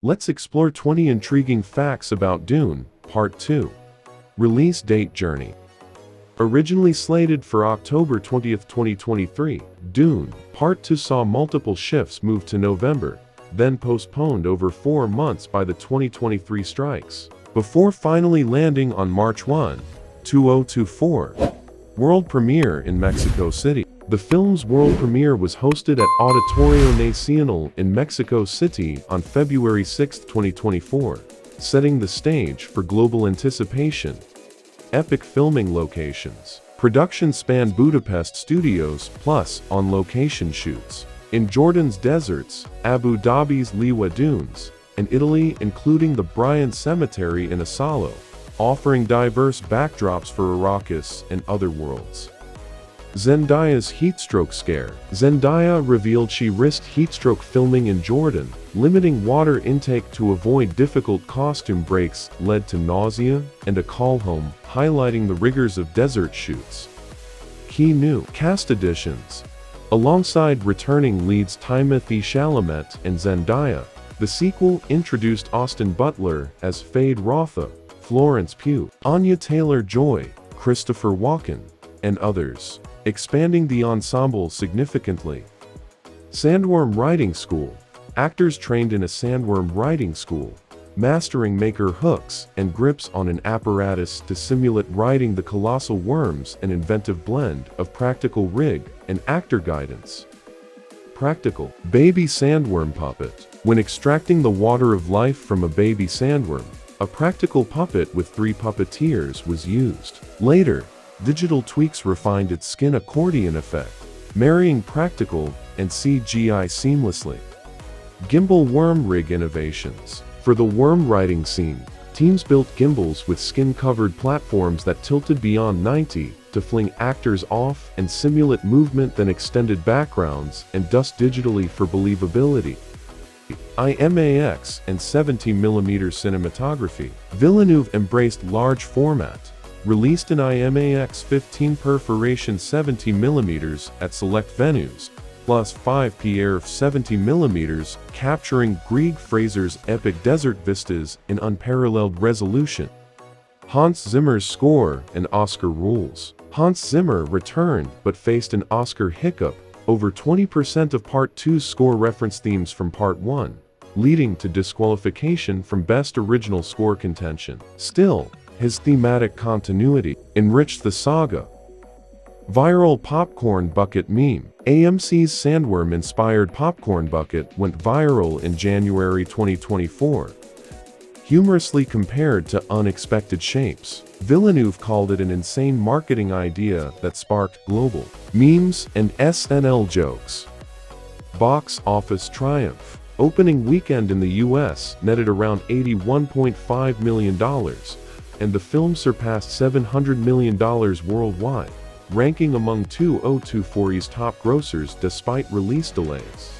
Let's explore 20 intriguing facts about Dune, Part 2. Release date journey. Originally slated for October 20, 2023, Dune, Part 2 saw multiple shifts move to November, then postponed over 4 months by the 2023 strikes, before finally landing on March 1, 2024. World premiere in Mexico City. The film's world premiere was hosted at Auditorio Nacional in Mexico City on February 6, 2024, setting the stage for global anticipation. Epic filming locations. Production spanned Budapest studios plus on-location shoots in Jordan's deserts, Abu Dhabi's Liwa Dunes, and Italy, including the Bryant Cemetery in Asalo, offering diverse backdrops for Arrakis and other worlds. Zendaya's heatstroke scare. Zendaya revealed she risked heatstroke filming in Jordan. Limiting water intake to avoid difficult costume breaks led to nausea and a call home, highlighting the rigors of desert shoots. Key new cast additions. Alongside returning leads Timothée Chalamet and Zendaya, the sequel introduced Austin Butler as Fade Rotha, Florence Pugh, Anya Taylor-Joy, Christopher Walken, and others, expanding the ensemble significantly. Sandworm Writing School. Actors trained in a sandworm writing school, mastering maker hooks and grips on an apparatus to simulate riding the colossal worms, an inventive blend of practical rig and actor guidance. Practical. Baby sandworm puppet. When extracting the water of life from a baby sandworm, a practical puppet with 3 puppeteers was used. Later, digital tweaks refined its skin accordion effect, marrying practical and CGI seamlessly. Gimbal worm rig innovations. For the worm riding scene, teams built gimbals with skin-covered platforms that tilted beyond 90 to fling actors off and simulate movement, then extended backgrounds and dust digitally for believability. IMAX and 70mm cinematography. Villeneuve embraced large format, released in IMAX 15 perforation 70mm at select venues, plus 5 PR 70mm, capturing Greig Fraser's epic desert vistas in unparalleled resolution. Hans Zimmer's score and Oscar rules. Hans Zimmer returned but faced an Oscar hiccup. Over 20% of Part 2's score reference themes from Part 1, leading to disqualification from Best Original Score contention. Still, his thematic continuity enriched the saga. Viral popcorn bucket meme. AMC's sandworm-inspired popcorn bucket went viral in January 2024. Humorously compared to unexpected shapes, Villeneuve called it an insane marketing idea that sparked global memes and SNL jokes. Box office triumph. Opening weekend in the US netted around $81.5 million, and the film surpassed $700 million worldwide, ranking among 2024's top grossers despite release delays.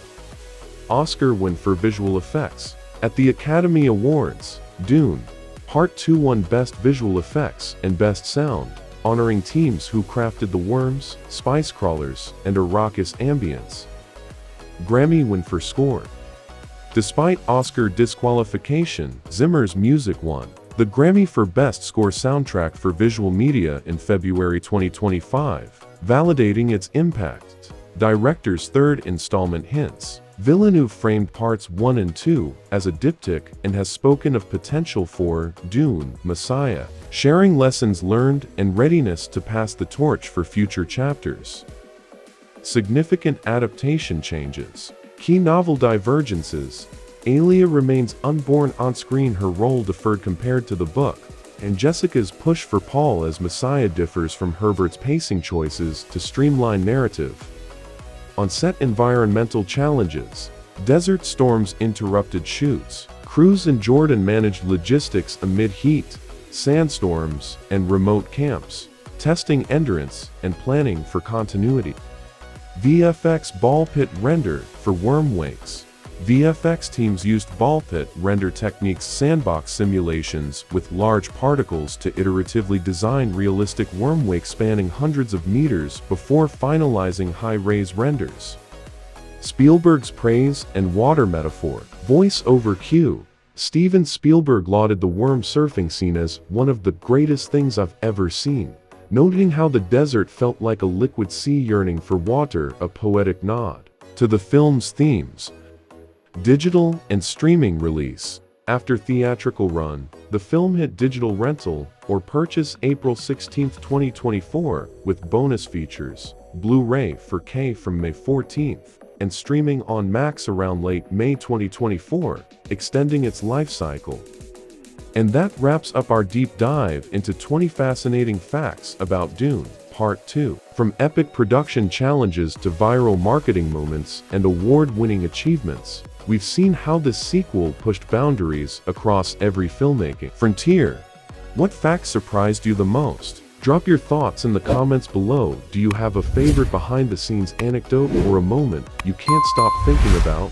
Oscar win for visual effects. At the Academy Awards, Dune, Part 2 won Best Visual Effects and Best Sound, honoring teams who crafted the worms, spice crawlers, and Arrakis ambience. Grammy win for score. Despite Oscar disqualification, Zimmer's music won the Grammy for Best Score Soundtrack for Visual Media in February 2025, validating its impact. Director's third installment hints. Villeneuve framed Parts 1 and 2 as a diptych and has spoken of potential for Dune, Messiah, sharing lessons learned and readiness to pass the torch for future chapters. Significant adaptation changes. Key novel divergences. Alia remains unborn on-screen, her role deferred compared to the book, and Jessica's push for Paul as Messiah differs from Herbert's pacing choices to streamline narrative. On-set environmental challenges. Desert storms interrupted shoots. Crews in Jordan managed logistics amid heat, sandstorms, and remote camps, testing endurance and planning for continuity. VFX ball pit render for worm wakes. VFX teams used ball pit render techniques, sandbox simulations with large particles to iteratively design realistic worm wakes spanning hundreds of meters before finalizing high-res renders. Spielberg's praise and water metaphor. Voice over cue. Steven Spielberg lauded the worm surfing scene as one of the greatest things I've ever seen, noting how the desert felt like a liquid sea yearning for water, a poetic nod to the film's themes. Digital and streaming release. After theatrical run, the film hit digital rental or purchase April 16, 2024, with bonus features, Blu-ray 4K from May 14th, and streaming on Max around late May 2024, extending its life cycle. And that wraps up our deep dive into 20 fascinating facts about Dune, Part 2. From epic production challenges to viral marketing moments and award-winning achievements, we've seen how this sequel pushed boundaries across every filmmaking frontier. What facts surprised you the most? Drop your thoughts in the comments below. Do you have a favorite behind-the-scenes anecdote or a moment you can't stop thinking about?